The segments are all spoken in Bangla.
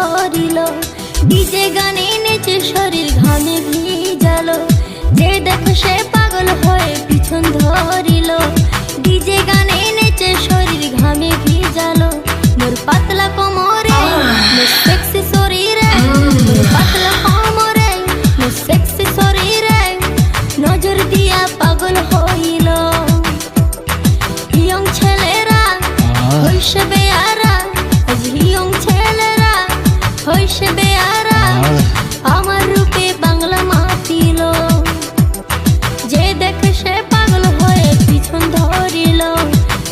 ধরিল। ডিজে গানে নেচে শরীর ঘামে ভিজালো, যে দেখো সে পাগল হয়ে পিছন ধরিল। ডিজে গানে নেচে শরীর ঘামে ভিজালো, মোর পাতলা কোমরে মোর সেক্সি শরীরে, মোর পাতলা কোমরে মোর সেক্সি শরীরে নজর দিয়া পাগল হইল। ইয়ং ছেলেরা হইছে বেয়ারা, আজ ইয়ং ছেলেরা হইছে বেয়ারা, আমার রূপে বাংলা মাতিল। যে দেখে সে পাগল হয়ে পিছন ধরিল,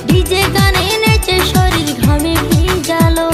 ডিজে গানে নেচে শরীর ঘামে ভিজালো।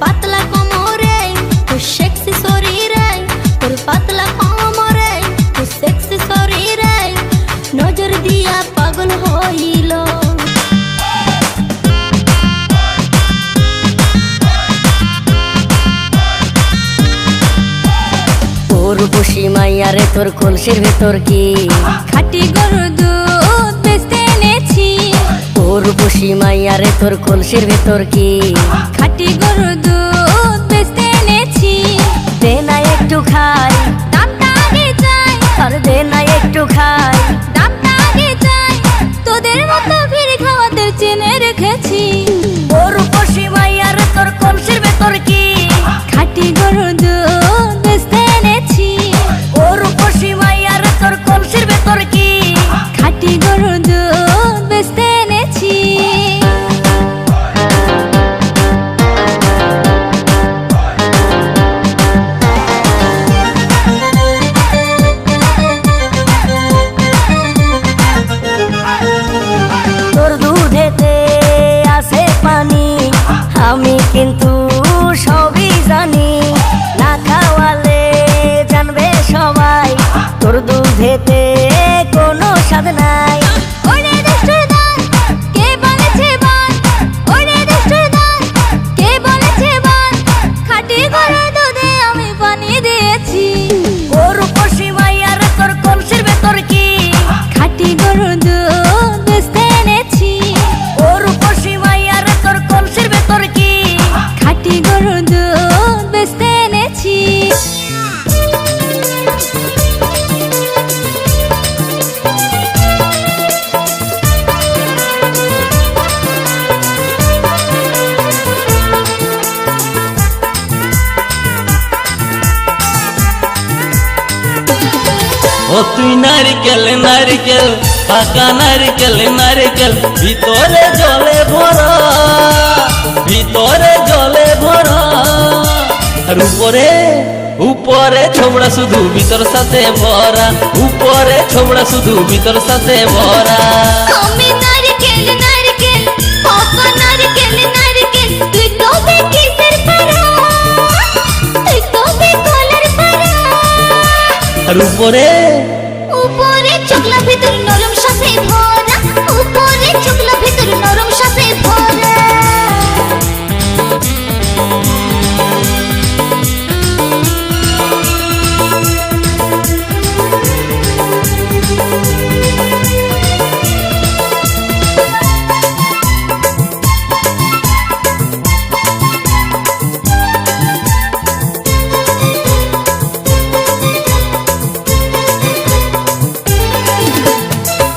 পাতলা কোমরে তোর সেক্সি শরীরে, তোর পাতলা কোমরে তোর সেক্সি শরীরে নজর দিয়া পাগল হইল। উর্বশী মাইয়ারে তোর কলসির ভেতর কি খাটি গরুর দুধ বেচতে এনেছি। উর্বশী মাইয়ারে তোর কলসির ভেতর কি খাটি গরুর দুধ বেচতে এনেছি। দে না একটু খাই, দামটা আগে চাই, আর দে না একটু খাই, দামটা আগে চাই, তোদের মতো ভিড় খাওয়াদের চেনে রেখেছি। উর্বশী মাইয়ারে তোর কলসির ভেতর কি খাটি গরুর দুধ বেচতে এনেছি। উর্বশী মাইয়ারে তোর কলসির ভেতর কি খাটি গরুর দুধ বেচতে এনেছি। তোর দুধেতে আছে পানি, আমি কিন্তু সবই জানি, না খাওয়ালে জানবে সবাই তোর দুধেতে কোনো স্বাদ নাই। ওরে দুষ্টুর দান, কে বলেছে বান? ওরে দুষ্টুর দান, কে বলেছে বান? খাটি গরুর দুধে আমি পানি দিয়েছি। উর্বশী মাইয়ারে তোর কলসির ভেতর কি খাটি গরুর দুধ বেচতে এনেছি। উর্বশী মাইয়ারে তোর কলসির ভেতর কি খাটি গরুর দুধ বেচতে এনেছি। ও তুই নারকেল নারকেল পাকা নারকেল নারকেল, ভিতরে জলে ভরা, ভিতরে জলে ভরা, আর উপরে উপরে ছোবড়া শুধু ভিতর সাথে ভরা, উপরে ছোবড়া শুধু ভিতর সাথে ভরা। আমি নারকেল নারকেল পাকা নারকেল নারকেল, তুই তবে কিসের পারা, তুই তবে কলার পারা। আর উপরে উপরে চকলা ভিতর নরম সাথে ভরা, উপরে চকলা ভিতর নরম সাথে ভরা।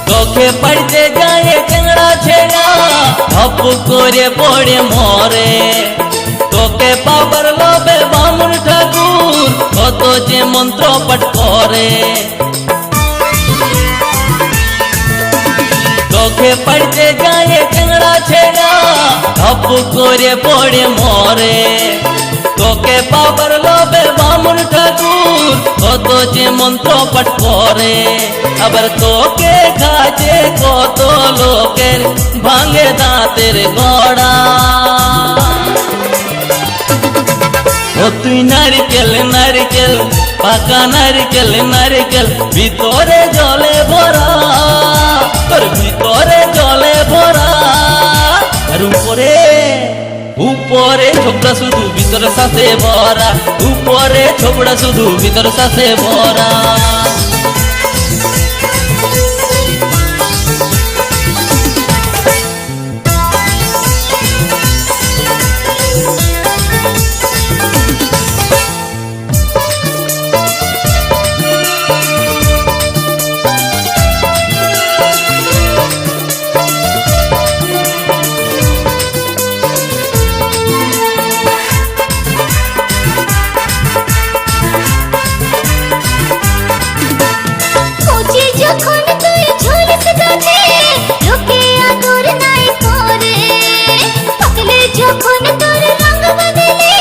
চোখে পড়তে যায় চ্যাংড়া ছেড়া, ধপ করে পড়ে মরে, তোকে পাবার লোভে বামুন ঠাকুর কত যে মন্ত্র পাঠ করে। চোখে পড়তে যায় চ্যাংড়া ছেড়া, ধপ করে পড়ে মরে। তোকে পাবার লোভে বামুন ঠাকুর কত যে মন্ত্র পাঠ করে। আবার তোকে কাছে কত লোকের ভাঙে দাঁতের গড়া। ও তুই নারকেল নারকেল পাকা নারকেল নারকেল, ভিতরে জলে ভরা, তোর ভিতরে জলে ভরা। আর উপরে উপরে ছোবড়া শুধু ভিতর সাথে ভরা, উপরে ছোবড়া শুধু ভিতর সাথে ভরা। কচি যখন তুই ঝুলিস গাছে, লোকে আদর নাই করে। পাকলে যখন তোর রঙ বদলে,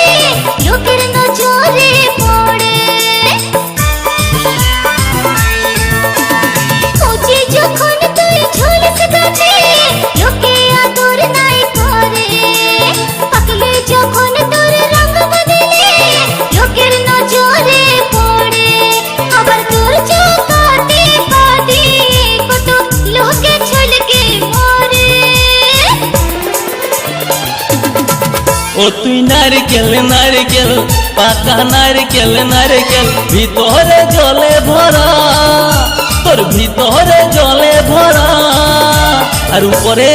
লোকের নজরে পড়ে। কচি যখন তুই ঝুলিস গাছে, লোকে আদর নাই করে। পাকলে যখন তোর রঙ বদলে, লোকের নজরে পড়ে। আবার তোর চৌকাতে বাদে কত লোকে ছলকে মরে। ও তুই নারকেল নারকেল পাকা নারকেল নারকেল, ভিতরে জলে ভরা, তোর ভিতরে জলে ভরা। আর উপরে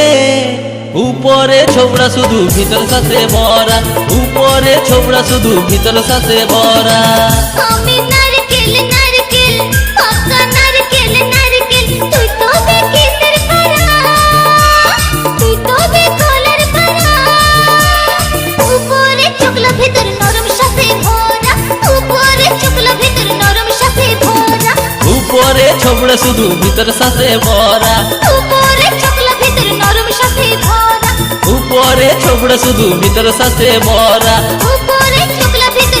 উপরে ছোবড়া শুধু ভিতর সাথে ভরা, উপরে ছোবড়া শুধু ভিতর সাথে ভরা। আমি নারকেল নারকেল পাকা নারকেল নারকেল, তুই তো বেকিসের পারা, তুই তো বেকলের পারা। উপরে চকলা ভিতর নরম সাথে ভরা, উপরে চকলা ভিতর নরম সাথে ভরা। উপরে ছোবড়া শুধু ভিতর সাথে ভরা, উপরে চকলা ভিতর নরম সাথে ভরা। উপরে ছোবড়া শুধু ভিতর সাথে ভরা। উপরে চকলা ভিতর